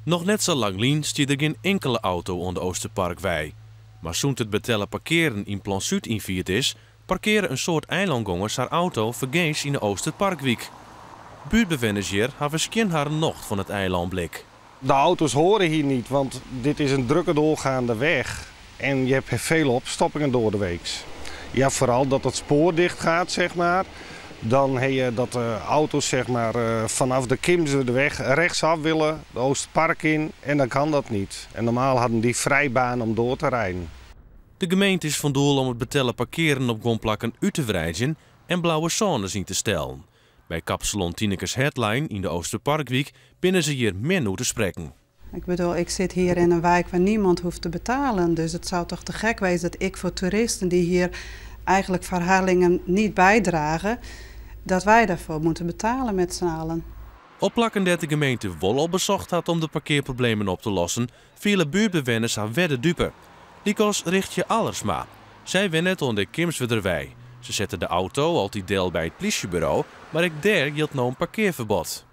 Nog net zo lang lien stiet er geen enkele auto onder Oosterparkwei. Maar zoent het betellen parkeren in Plan Zuid invierd is, parkeren een soort eilandgangers haar auto vergeefs in de Oosterparkwijk. Buurtbewoners hier hebben geen haar nocht van het eilandblik. De auto's horen hier niet, want dit is een drukke doorgaande weg. En je hebt veel opstoppingen door de week. Ja, vooral dat het spoor dicht gaat, zeg maar. Dan heb je dat de auto's zeg maar, vanaf de Kimse de weg rechtsaf willen, de Oosterpark in. En dan kan dat niet. En normaal hadden die vrijbaan om door te rijden. De gemeente is van doel om het betellen parkeren op grondplakken uit te wrijven en blauwe zones in te stellen. Bij kapsalon Tinekes Headline in de Oosterparkwijk binnen ze hier meer te spreken. Ik bedoel, ik zit hier in een wijk waar niemand hoeft te betalen. Dus het zou toch te gek wezen dat ik voor toeristen die hier eigenlijk verhalingen niet bijdragen, dat wij daarvoor moeten betalen met z'n allen. Op plakken dat de gemeente wel al bezocht had om de parkeerproblemen op te lossen, vielen buurtbewoners haar wedden dupe. Die kost Richtje Allersma. Zij wennen het onder Kimswederwij. Ze zetten de auto altijd deel bij het politiebureau, maar ik daar hield nou een parkeerverbod.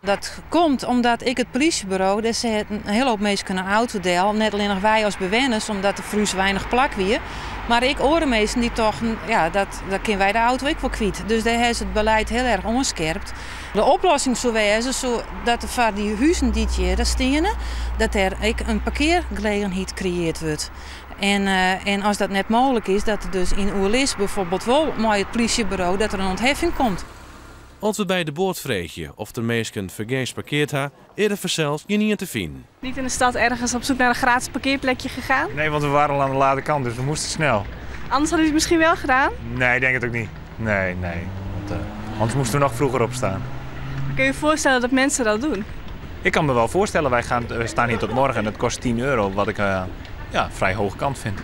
Dat komt omdat ik het politiebureau, dus ze een hele hoop mensen een autodeel, net alleen nog wij als bewoners, omdat er vroeg weinig plak weer. Maar ik hoor mensen die toch, ja, dat kunnen wij de auto ook wel kwijt. Dus daar is het beleid heel erg onscherpt. De oplossing zou wezen dat er voor die huizen die hier staan, dat er ook een parkeergelegenheid gecreëerd wordt. En als dat net mogelijk is, dat er dus in Oerlis bijvoorbeeld wel met het politiebureau dat er een ontheffing komt. Als we bij de boord vregen of de mensen vergeefs parkeerd ha, eerder verzeld je niet te vinden. Niet in de stad ergens op zoek naar een gratis parkeerplekje gegaan? Nee, want we waren al aan de late kant, dus we moesten snel. Anders hadden jullie het misschien wel gedaan? Nee, ik denk het ook niet. Nee. Want, anders moesten we nog vroeger opstaan. Kun je je voorstellen dat mensen dat doen? Ik kan me wel voorstellen, wij staan hier tot morgen en het kost €10, wat ik vrij hoge kant vind.